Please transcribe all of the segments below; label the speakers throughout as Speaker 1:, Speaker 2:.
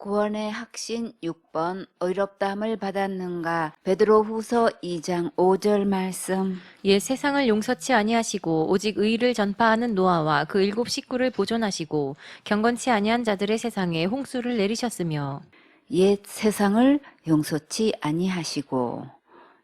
Speaker 1: 구원의 확신 6번 의롭다함을 받았는가. 베드로후서 2장 5절 말씀.
Speaker 2: 옛 세상을 용서치 아니하시고 오직 의를 전파하는 노아와 그 7 식구를 보존하시고 경건치 아니한 자들의 세상에 홍수를 내리셨으며
Speaker 1: 옛 세상을 용서치 아니하시고.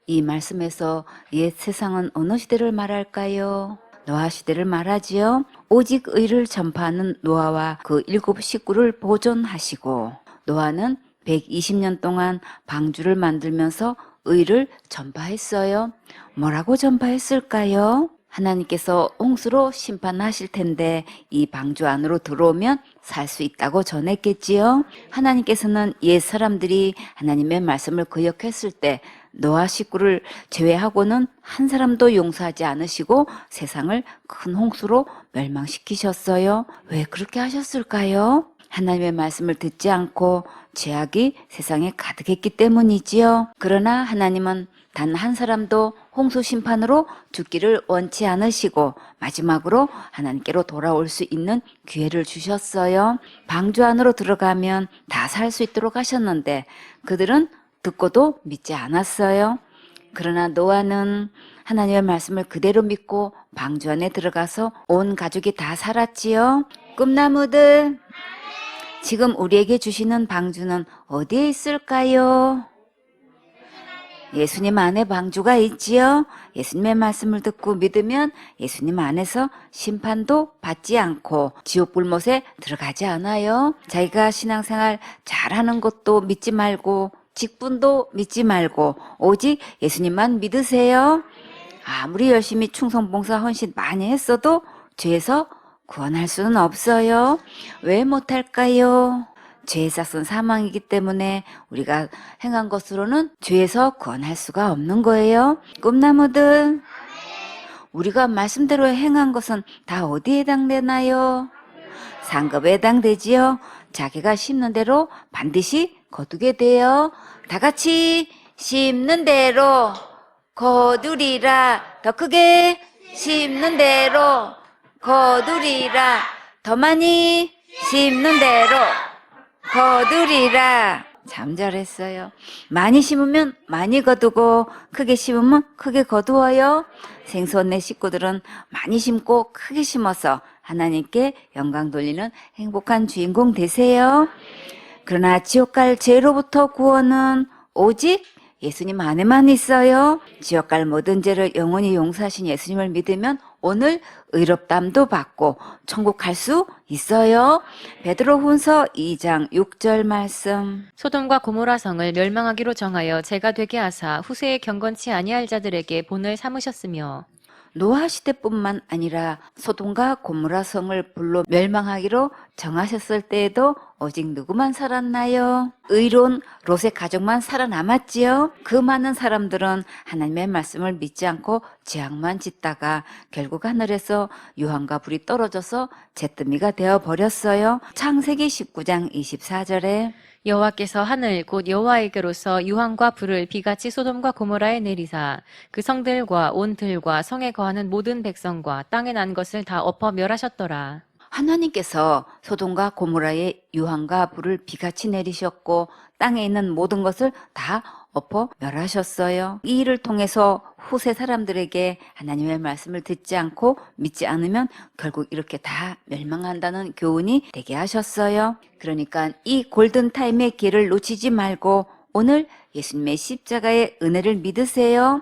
Speaker 1: 이 말씀에서 옛 세상은 어느 시대를 말할까요? 노아 시대를 말하지요. 오직 의를 전파하는 노아와 그 7 식구를 보존하시고. 노아는 120년 동안 방주를 만들면서 의를 전파했어요. 뭐라고 전파했을까요? 하나님께서 홍수로 심판하실 텐데 이 방주 안으로 들어오면 살 수 있다고 전했겠지요. 하나님께서는 옛 사람들이 하나님의 말씀을 거역했을 때 노아 식구를 제외하고는 한 사람도 용서하지 않으시고 세상을 큰 홍수로 멸망시키셨어요. 왜 그렇게 하셨을까요? 하나님의 말씀을 듣지 않고 죄악이 세상에 가득했기 때문이지요. 그러나 하나님은 단 한 사람도 홍수 심판으로 죽기를 원치 않으시고 마지막으로 하나님께로 돌아올 수 있는 기회를 주셨어요. 방주 안으로 들어가면 다 살 수 있도록 하셨는데 그들은 듣고도 믿지 않았어요. 그러나 노아는 하나님의 말씀을 그대로 믿고 방주 안에 들어가서 온 가족이 다 살았지요. 꿈나무들, 지금 우리에게 주시는 방주는 어디에 있을까요? 예수님 안에 방주가 있지요. 예수님의 말씀을 듣고 믿으면 예수님 안에서 심판도 받지 않고 지옥 불못에 들어가지 않아요. 자기가 신앙생활 잘하는 것도 믿지 말고 직분도 믿지 말고 오직 예수님만 믿으세요. 아무리 열심히 충성봉사 헌신 많이 했어도 죄에서 구원할 수는 없어요. 왜 못할까요? 죄의 삭은 사망이기 때문에 우리가 행한 것으로는 죄에서 구원할 수가 없는 거예요. 꿈나무들, 우리가 말씀대로 행한 것은 다 어디에 해당되나요? 상급에 해당되지요. 자기가 심는 대로 반드시 거두게 돼요. 다 같이 심는 대로 거두리라. 더 크게 심는 대로 거두리라. 더 많이 심는 대로 거두리라. 참 잘했어요. 많이 심으면 많이 거두고 크게 심으면 크게 거두어요. 생소한 식구들은 많이 심고 크게 심어서 하나님께 영광 돌리는 행복한 주인공 되세요. 그러나 지옥 갈 죄로부터 구원은 오직 예수님 안에만 있어요. 지옥 갈 모든 죄를 영원히 용서하신 예수님을 믿으면 오늘 의롭담도 받고 천국 갈 수 있어요. 베드로후서 2장 6절 말씀.
Speaker 2: 소돔과 고모라 성을 멸망하기로 정하여 죄가 되게 하사 후세에 경건치 아니할 자들에게 본을 삼으셨으며
Speaker 1: 노아 시대뿐만 아니라 소돔과 고모라 성을 불로 멸망하기로 정하셨을 때에도 오직 누구만 살았나요? 의로운 롯의 가족만 살아남았지요. 그 많은 사람들은 하나님의 말씀을 믿지 않고 죄악만 짓다가 결국 하늘에서 유황과 불이 떨어져서 잿더미가 되어버렸어요. 창세기 19장 24절에
Speaker 2: 여호와께서 하늘 곧 여호와에게로서 유황과 불을 비같이 소돔과 고모라에 내리사 그 성들과 온 들과 성에 거하는 모든 백성과 땅에 난 것을 다 엎어 멸하셨더라.
Speaker 1: 하나님께서 소돔과 고모라의 유황과 불을 비같이 내리셨고 땅에 있는 모든 것을 다 엎어 멸하셨어요. 이 일을 통해서 후세 사람들에게 하나님의 말씀을 듣지 않고 믿지 않으면 결국 이렇게 다 멸망한다는 교훈이 되게 하셨어요. 그러니까 이 골든타임의 기회를 놓치지 말고 오늘 예수님의 십자가의 은혜를 믿으세요.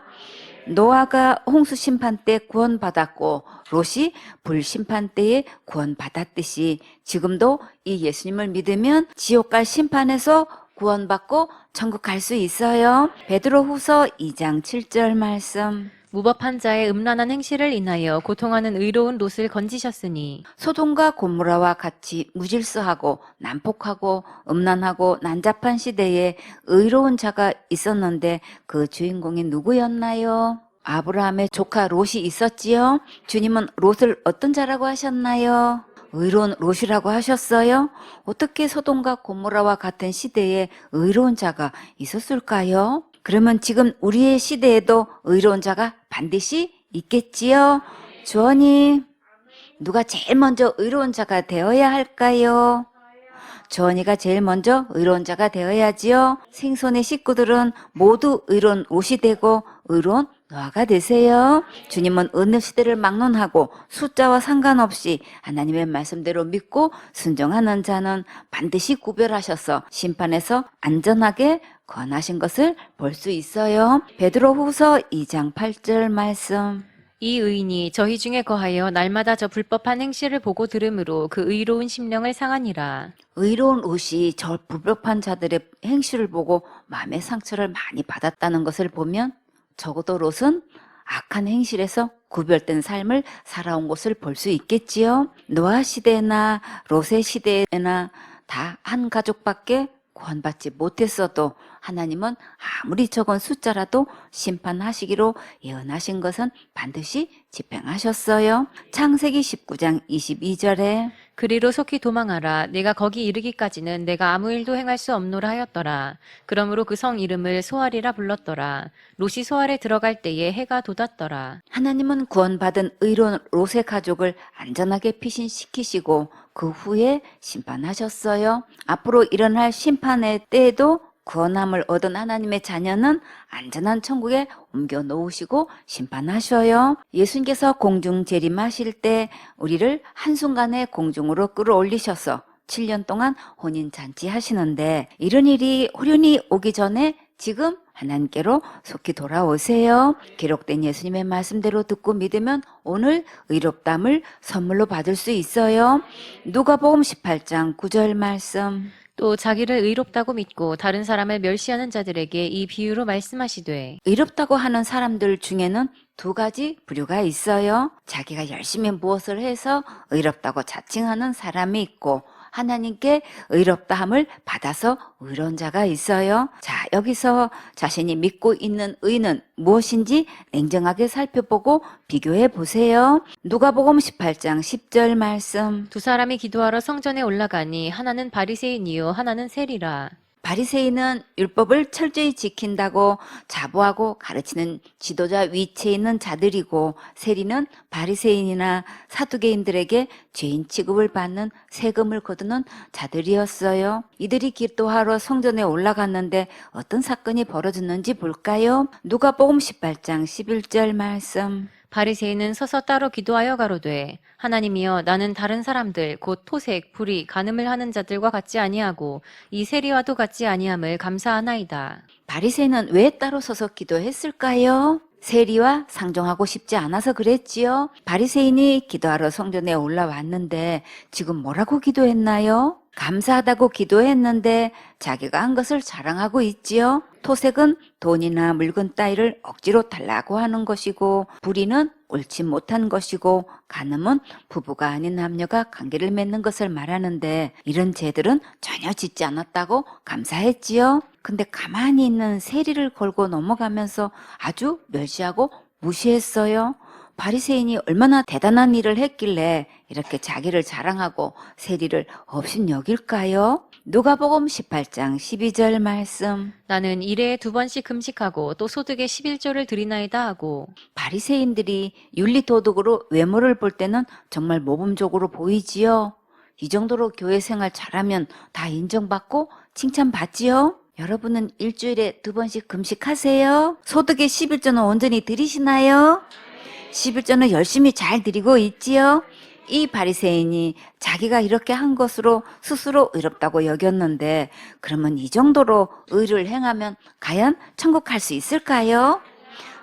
Speaker 1: 노아가 홍수 심판 때 구원받았고 롯이 불 심판 때에 구원받았듯이 지금도 이 예수님을 믿으면 지옥 갈 심판에서 구원받고 천국 갈 수 있어요. 베드로후서 2장 7절 말씀.
Speaker 2: 무법한 자의 음란한 행실을 인하여 고통하는 의로운 롯을 건지셨으니
Speaker 1: 소돔과 고모라와 같이 무질서하고 난폭하고 음란하고 난잡한 시대에 의로운 자가 있었는데 그 주인공이 누구였나요? 아브라함의 조카 롯이 있었지요. 주님은 롯을 어떤 자라고 하셨나요? 의로운 롯이라고 하셨어요. 어떻게 소돔과 고모라와 같은 시대에 의로운 자가 있었을까요? 그러면 지금 우리의 시대에도 의로운 자가 반드시 있겠지요. 주원님, 누가 제일 먼저 의로운 자가 되어야 할까요? 주원이가 제일 먼저 의로운 자가 되어야지요. 생손의 식구들은 모두 의로운 롯이 되고 의로운 노아가 되세요. 주님은 어느 시대를 막론하고 숫자와 상관없이 하나님의 말씀대로 믿고 순종하는 자는 반드시 구별하셔서 심판에서 안전하게 권하신 것을 볼 수 있어요. 베드로후서 2장 8절 말씀.
Speaker 2: 이 의인이 저희 중에 거하여 날마다 저 불법한 행실을 보고 들음으로 그 의로운 심령을 상하니라.
Speaker 1: 의로운 롯이 저 불법한 자들의 행실을 보고 마음의 상처를 많이 받았다는 것을 보면 적어도 롯은 악한 행실에서 구별된 삶을 살아온 것을 볼 수 있겠지요. 노아 시대나 롯의 시대나 다 한 가족밖에 구원받지 못했어도 하나님은 아무리 적은 숫자라도 심판하시기로 예언하신 것은 반드시 집행하셨어요. 창세기 19장 22절에
Speaker 2: 그리로 속히 도망하라. 내가 거기 이르기까지는 내가 아무 일도 행할 수 없노라 하였더라. 그러므로 그 성 이름을 소알이라 불렀더라. 롯이 소알에 들어갈 때에 해가 돋았더라.
Speaker 1: 하나님은 구원받은 의로운 롯의 가족을 안전하게 피신시키시고 그 후에 심판하셨어요. 앞으로 일어날 심판의 때에도 구원함을 얻은 하나님의 자녀는 안전한 천국에 옮겨 놓으시고 심판하셔요. 예수님께서 공중 재림하실 때 우리를 한순간에 공중으로 끌어올리셔서 7년 동안 혼인잔치 하시는데 이런 일이 호련히 오기 전에 지금 하나님께로 속히 돌아오세요. 기록된 예수님의 말씀대로 듣고 믿으면 오늘 의롭담을 선물로 받을 수 있어요. 누가복음 18장 9절 말씀.
Speaker 2: 또 자기를 의롭다고 믿고 다른 사람을 멸시하는 자들에게 이 비유로 말씀하시되
Speaker 1: 의롭다고 하는 사람들 중에는 두 가지 부류가 있어요. 자기가 열심히 무엇을 해서 의롭다고 자칭하는 사람이 있고 하나님께 의롭다함을 받아서 의로운 자가 있어요. 자, 여기서 자신이 믿고 있는 의는 무엇인지 냉정하게 살펴보고 비교해 보세요. 누가복음 18장 10절 말씀.
Speaker 2: 두 사람이 기도하러 성전에 올라가니 하나는 바리새인이요 하나는 세리라.
Speaker 1: 바리새인은 율법을 철저히 지킨다고 자부하고 가르치는 지도자 위치에 있는 자들이고 세리는 바리새인이나 사두개인들에게 죄인 취급을 받는 세금을 거두는 자들이었어요. 이들이 기도하러 성전에 올라갔는데 어떤 사건이 벌어졌는지 볼까요? 누가복음 18장 11절 말씀.
Speaker 2: 바리새인은 서서 따로 기도하여 가로되 하나님이여 나는 다른 사람들 곧 토색, 불의, 간음을 하는 자들과 같지 아니하고 이 세리와도 같지 아니함을 감사하나이다.
Speaker 1: 바리새인은 왜 따로 서서 기도했을까요? 세리와 상종하고 싶지 않아서 그랬지요. 바리새인이 기도하러 성전에 올라왔는데 지금 뭐라고 기도했나요? 감사하다고 기도했는데 자기가 한 것을 자랑하고 있지요. 토색은 돈이나 물건 따위를 억지로 달라고 하는 것이고 불의는 옳지 못한 것이고 간음은 부부가 아닌 남녀가 관계를 맺는 것을 말하는데 이런 죄들은 전혀 짓지 않았다고 감사했지요. 근데 가만히 있는 세리를 걸고 넘어가면서 아주 멸시하고 무시했어요. 바리새인이 얼마나 대단한 일을 했길래 이렇게 자기를 자랑하고 세리를 업신여길까요? 누가복음 18장 12절 말씀.
Speaker 2: 나는 일해에 2번씩 금식하고 또 소득의 11조를 드리나이다 하고.
Speaker 1: 바리새인들이 윤리도덕으로 외모를 볼 때는 정말 모범적으로 보이지요. 이 정도로 교회 생활 잘하면 다 인정받고 칭찬받지요. 여러분은 일주일에 2번씩 금식하세요? 소득의 11조는 온전히 드리시나요? 11조는 열심히 잘 드리고 있지요. 이 바리새인이 자기가 이렇게 한 것으로 스스로 의롭다고 여겼는데 그러면 이 정도로 의를 행하면 과연 천국 갈 수 있을까요?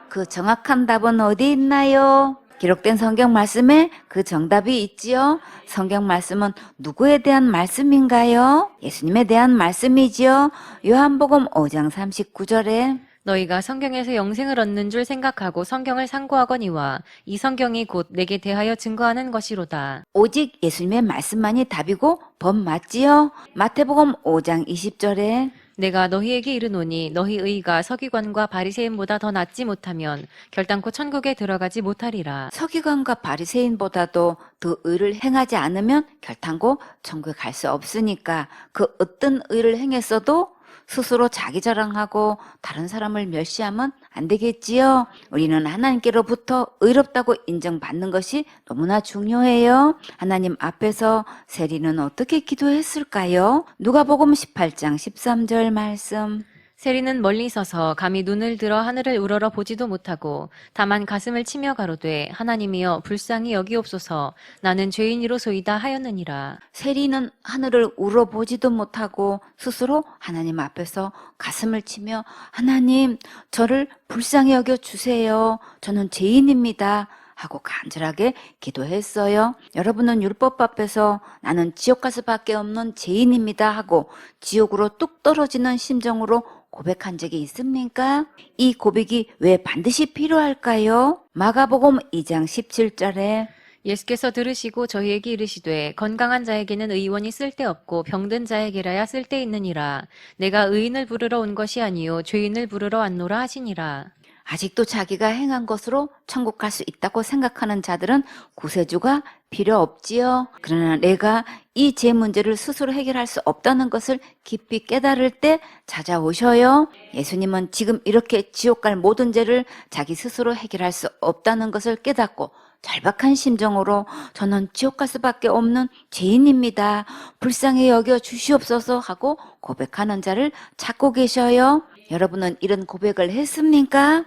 Speaker 1: 그 정확한 답은 어디 있나요? 기록된 성경 말씀에 그 정답이 있지요. 성경 말씀은 누구에 대한 말씀인가요? 예수님에 대한 말씀이지요. 요한복음 5장 39절에
Speaker 2: 너희가 성경에서 영생을 얻는 줄 생각하고 성경을 상고하거니와 이 성경이 곧 내게 대하여 증거하는 것이로다.
Speaker 1: 오직 예수님의 말씀만이 답이고 법 맞지요? 마태복음 5장 20절에
Speaker 2: 내가 너희에게 이르노니 너희 의가 서기관과 바리새인보다 더 낫지 못하면 결단코 천국에 들어가지 못하리라.
Speaker 1: 서기관과 바리새인보다도 더 의를 행하지 않으면 결단코 천국에 갈 수 없으니까 그 어떤 의를 행했어도 스스로 자기 자랑하고 다른 사람을 멸시하면 안 되겠지요. 우리는 하나님께로부터 의롭다고 인정받는 것이 너무나 중요해요. 하나님 앞에서 세리는 어떻게 기도했을까요? 누가복음 18장 13절 말씀.
Speaker 2: 세리는 멀리 서서 감히 눈을 들어 하늘을 우러러 보지도 못하고 다만 가슴을 치며 가로되 하나님이여 불쌍히 여기옵소서 나는 죄인이로소이다 하였느니라.
Speaker 1: 세리는 하늘을 우러보지도 못하고 스스로 하나님 앞에서 가슴을 치며 하나님 저를 불쌍히 여겨 주세요. 저는 죄인입니다. 하고 간절하게 기도했어요. 여러분은 율법 앞에서 나는 지옥 갈 수밖에 없는 죄인입니다 하고 지옥으로 뚝 떨어지는 심정으로 고백한 적이 있습니까? 이 고백이 왜 반드시 필요할까요? 마가복음 2장 17절에
Speaker 2: 예수께서 들으시고 저희에게 이르시되 건강한 자에게는 의원이 쓸데없고 병든 자에게라야 쓸데있느니라. 내가 의인을 부르러 온 것이 아니요 죄인을 부르러 왔노라 하시니라.
Speaker 1: 아직도 자기가 행한 것으로 천국 갈 수 있다고 생각하는 자들은 구세주가 필요 없지요. 그러나 내가 이 죄 문제를 스스로 해결할 수 없다는 것을 깊이 깨달을 때 찾아오셔요. 예수님은 지금 이렇게 지옥 갈 모든 죄를 자기 스스로 해결할 수 없다는 것을 깨닫고 절박한 심정으로 저는 지옥 갈 수밖에 없는 죄인입니다. 불쌍히 여겨 주시옵소서 하고 고백하는 자를 찾고 계셔요. 여러분은 이런 고백을 했습니까?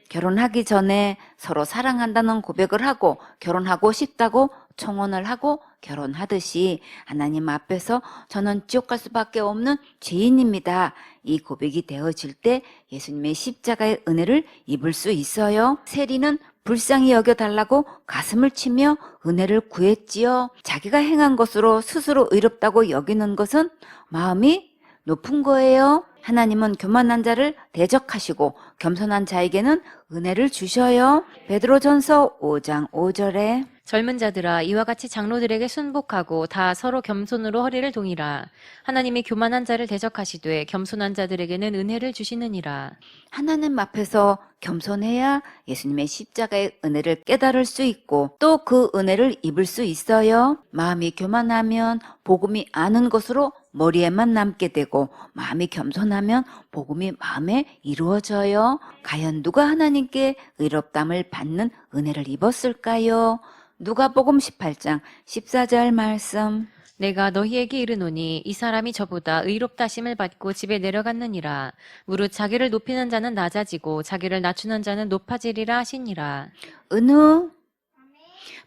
Speaker 1: 결혼하기 전에 서로 사랑한다는 고백을 하고 결혼하고 싶다고 청혼을 하고 결혼하듯이 하나님 앞에서 저는 지옥 갈 수밖에 없는 죄인입니다. 이 고백이 되어질 때 예수님의 십자가의 은혜를 입을 수 있어요. 세리는 불쌍히 여겨달라고 가슴을 치며 은혜를 구했지요. 자기가 행한 것으로 스스로 의롭다고 여기는 것은 마음이 높은 거예요. 하나님은 교만한 자를 대적하시고 겸손한 자에게는 은혜를 주셔요. 베드로전서 5장 5절에
Speaker 2: 젊은 자들아 이와 같이 장로들에게 순복하고 다 서로 겸손으로 허리를 동이라. 하나님이 교만한 자를 대적하시되 겸손한 자들에게는 은혜를 주시느니라.
Speaker 1: 하나님 앞에서 겸손해야 예수님의 십자가의 은혜를 깨달을 수 있고 또 그 은혜를 입을 수 있어요. 마음이 교만하면 복음이 아는 것으로 머리에만 남게 되고 마음이 겸손하면 복음이 마음에 이루어져요. 과연 누가 하나님께 의롭담을 받는 은혜를 입었을까요? 누가복음 18장 14절 말씀.
Speaker 2: 내가 너희에게 이르노니 이 사람이 저보다 의롭다 하심을 받고 집에 내려갔느니라. 무릇 자기를 높이는 자는 낮아지고 자기를 낮추는 자는 높아지리라 하시니라.
Speaker 1: 은우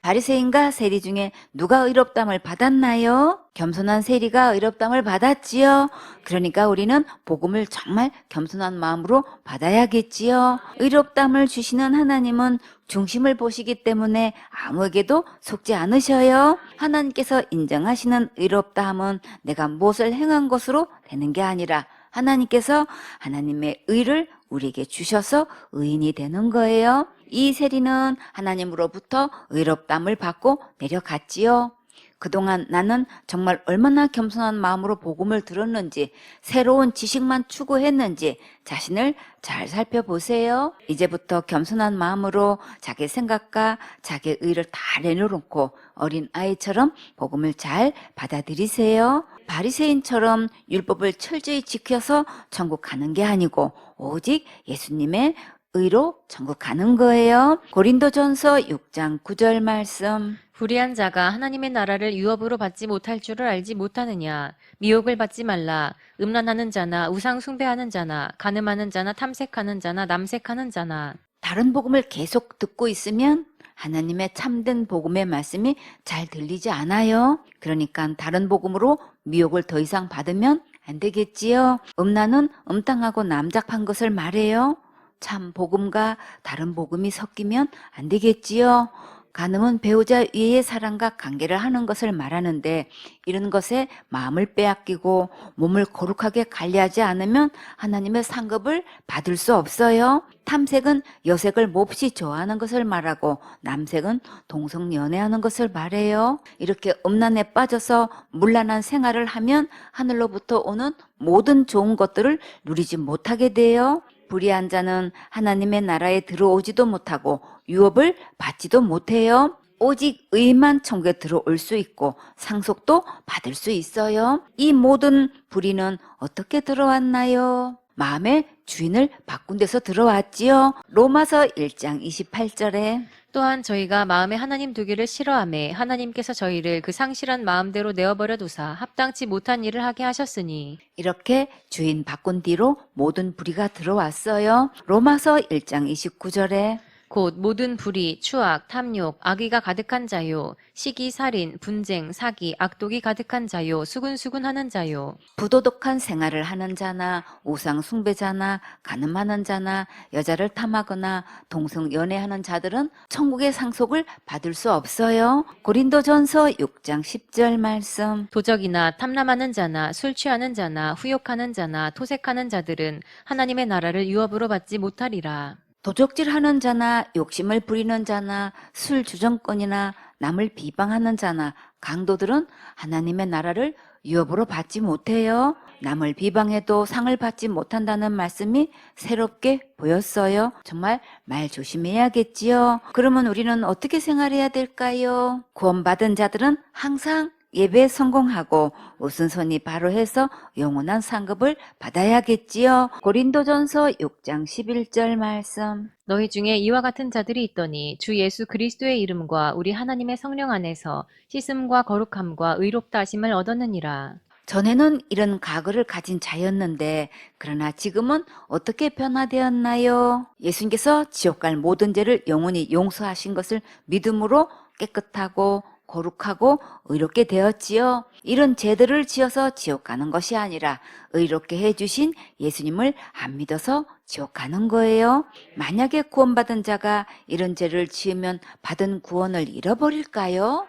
Speaker 1: 바리새인과 세리 중에 누가 의롭담을 받았나요? 겸손한 세리가 의롭담을 받았지요. 그러니까 우리는 복음을 정말 겸손한 마음으로 받아야겠지요. 의롭담을 주시는 하나님은 중심을 보시기 때문에 아무에게도 속지 않으셔요. 하나님께서 인정하시는 의롭다함은 내가 무엇을 행한 것으로 되는 게 아니라 하나님께서 하나님의 의를 우리에게 주셔서 의인이 되는 거예요. 이 세리는 하나님으로부터 의롭담을 받고 내려갔지요. 그동안 나는 정말 얼마나 겸손한 마음으로 복음을 들었는지 새로운 지식만 추구했는지 자신을 잘 살펴보세요. 이제부터 겸손한 마음으로 자기 생각과 자기 의를 다 내려놓고 어린 아이처럼 복음을 잘 받아들이세요. 바리새인처럼 율법을 철저히 지켜서 천국 가는 게 아니고 오직 예수님의 의로 천국 가는 거예요. 고린도전서 6장 9절 말씀.
Speaker 2: 불의한 자가 하나님의 나라를 유업으로 받지 못할 줄을 알지 못하느냐. 미혹을 받지 말라. 음란하는 자나 우상 숭배하는 자나 간음하는 자나 탐색하는 자나 남색하는 자나.
Speaker 1: 다른 복음을 계속 듣고 있으면 하나님의 참된 복음의 말씀이 잘 들리지 않아요. 그러니까 다른 복음으로 미혹을 더 이상 받으면 안 되겠지요. 음란은 음탕하고 남잡한 것을 말해요. 참 복음과 다른 복음이 섞이면 안 되겠지요. 간음은 배우자 위의 사랑과 관계를 하는 것을 말하는데 이런 것에 마음을 빼앗기고 몸을 거룩하게 관리하지 않으면 하나님의 상급을 받을 수 없어요. 탐색은 여색을 몹시 좋아하는 것을 말하고 남색은 동성 연애하는 것을 말해요. 이렇게 음란에 빠져서 문란한 생활을 하면 하늘로부터 오는 모든 좋은 것들을 누리지 못하게 돼요. 불의한 자는 하나님의 나라에 들어오지도 못하고 유업을 받지도 못해요. 오직 의만 천국에 들어올 수 있고 상속도 받을 수 있어요. 이 모든 불의는 어떻게 들어왔나요? 마음의 주인을 바꾼 데서 들어왔지요. 로마서 1장 28절에
Speaker 2: 또한 저희가 마음에 하나님 두기를 싫어하매 하나님께서 저희를 그 상실한 마음대로 내어버려 두사 합당치 못한 일을 하게 하셨으니
Speaker 1: 이렇게 주인 바꾼 뒤로 모든 불의가 들어왔어요. 로마서 1장 29절에
Speaker 2: 곧 모든 불의, 추악, 탐욕, 악의가 가득한 자요, 시기, 살인, 분쟁, 사기, 악독이 가득한 자요, 수군수군하는 자요.
Speaker 1: 부도덕한 생활을 하는 자나 우상 숭배자나 간음하는 자나 여자를 탐하거나 동성 연애하는 자들은 천국의 상속을 받을 수 없어요. 고린도전서 6장 10절 말씀.
Speaker 2: 도적이나 탐람하는 자나 술 취하는 자나 후욕하는 자나 토색하는 자들은 하나님의 나라를 유업으로 받지 못하리라.
Speaker 1: 도적질하는 자나 욕심을 부리는 자나 술 주정권이나 남을 비방하는 자나 강도들은 하나님의 나라를 유업으로 받지 못해요. 남을 비방해도 상을 받지 못한다는 말씀이 새롭게 보였어요. 정말 말 조심해야겠지요. 그러면 우리는 어떻게 생활해야 될까요? 구원받은 자들은 항상 예배에 성공하고 우선순위 바로 해서 영원한 상급을 받아야겠지요. 고린도전서 6장 11절 말씀.
Speaker 2: 너희 중에 이와 같은 자들이 있더니 주 예수 그리스도의 이름과 우리 하나님의 성령 안에서 씻음과 거룩함과 의롭다 하심을 얻었느니라.
Speaker 1: 전에는 이런 과거를 가진 자였는데 그러나 지금은 어떻게 변화되었나요? 예수님께서 지옥 갈 모든 죄를 영원히 용서하신 것을 믿음으로 깨끗하고 거룩하고 의롭게 되었지요. 이런 죄들을 지어서 지옥 가는 것이 아니라 의롭게 해주신 예수님을 안 믿어서 지옥 가는 거예요. 만약에 구원받은 자가 이런 죄를 지으면 받은 구원을 잃어버릴까요?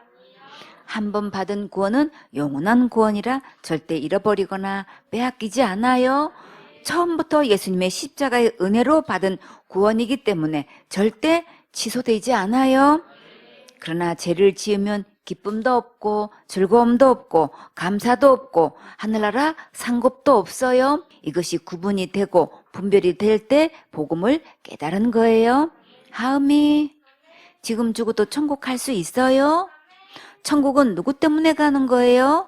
Speaker 1: 한 번 받은 구원은 영원한 구원이라 절대 잃어버리거나 빼앗기지 않아요. 처음부터 예수님의 십자가의 은혜로 받은 구원이기 때문에 절대 취소되지 않아요. 그러나 죄를 지으면 기쁨도 없고 즐거움도 없고 감사도 없고 하늘나라 상급도 없어요. 이것이 구분이 되고 분별이 될 때 복음을 깨달은 거예요. 하음이 지금 죽어도 천국 갈 수 있어요? 천국은 누구 때문에 가는 거예요?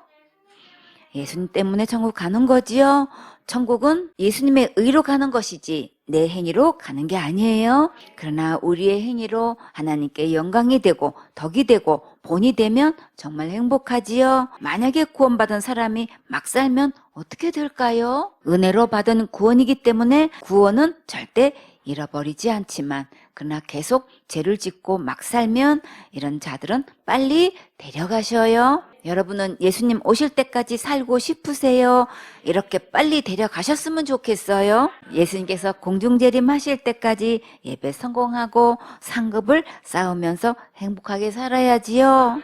Speaker 1: 예수님 때문에 천국 가는 거지요. 천국은 예수님의 의로 가는 것이지 내 행위로 가는 게 아니에요. 그러나 우리의 행위로 하나님께 영광이 되고 덕이 되고 본이 되면 정말 행복하지요. 만약에 구원받은 사람이 막 살면 어떻게 될까요? 은혜로 받은 구원이기 때문에 구원은 절대 잃어버리지 않지만 그러나 계속 죄를 짓고 막 살면 이런 자들은 빨리 데려가셔요. 여러분은 예수님 오실 때까지 살고 싶으세요? 이렇게 빨리 데려가셨으면 좋겠어요. 예수님께서 공중재림하실 때까지 예배 성공하고 상급을 쌓으면서 행복하게 살아야지요.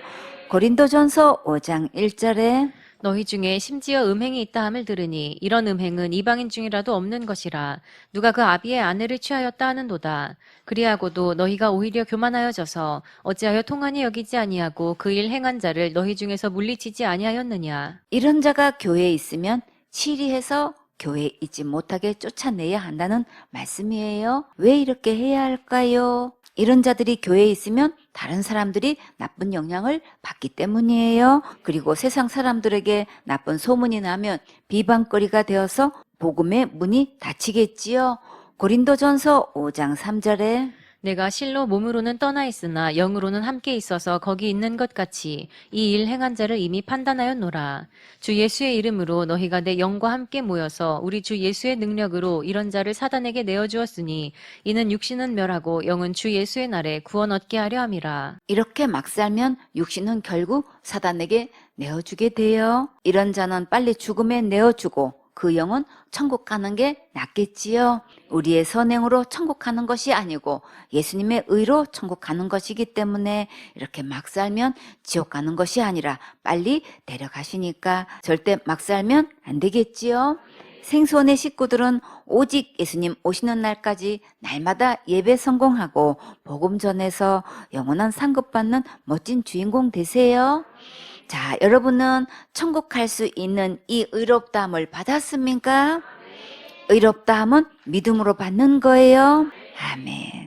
Speaker 1: 고린도전서 5장 1절에
Speaker 2: 너희 중에 심지어 음행이 있다 함을 들으니 이런 음행은 이방인 중이라도 없는 것이라 누가 그 아비의 아내를 취하였다 하는도다. 그리하고도 너희가 오히려 교만하여져서 어찌하여 통한이 여기지 아니하고 그 일 행한 자를 너희 중에서 물리치지 아니하였느냐.
Speaker 1: 이런 자가 교회에 있으면 치리해서 교회에 있지 못하게 쫓아내야 한다는 말씀이에요. 왜 이렇게 해야 할까요? 이런 자들이 교회에 있으면 다른 사람들이 나쁜 영향을 받기 때문이에요. 그리고 세상 사람들에게 나쁜 소문이 나면 비방거리가 되어서 복음의 문이 닫히겠지요. 고린도전서 5장 3절에
Speaker 2: 내가 실로 몸으로는 떠나 있으나 영으로는 함께 있어서 거기 있는 것 같이 이 일 행한 자를 이미 판단하였노라. 주 예수의 이름으로 너희가 내 영과 함께 모여서 우리 주 예수의 능력으로 이런 자를 사단에게 내어주었으니 이는 육신은 멸하고 영은 주 예수의 날에 구원 얻게 하려 함이라.
Speaker 1: 이렇게 막 살면 육신은 결국 사단에게 내어주게 돼요. 이런 자는 빨리 죽음에 내어주고 그 영은 천국 가는 게 낫겠지요. 우리의 선행으로 천국 가는 것이 아니고 예수님의 의로 천국 가는 것이기 때문에 이렇게 막 살면 지옥 가는 것이 아니라 빨리 데려가시니까 절대 막 살면 안 되겠지요. 생수원의 식구들은 오직 예수님 오시는 날까지 날마다 예배 성공하고 복음 전해서 영원한 상급 받는 멋진 주인공 되세요. 자, 여러분은 천국 갈 수 있는 이 의롭다함을 받았습니까? 의롭다함은 믿음으로 받는 거예요. 아멘.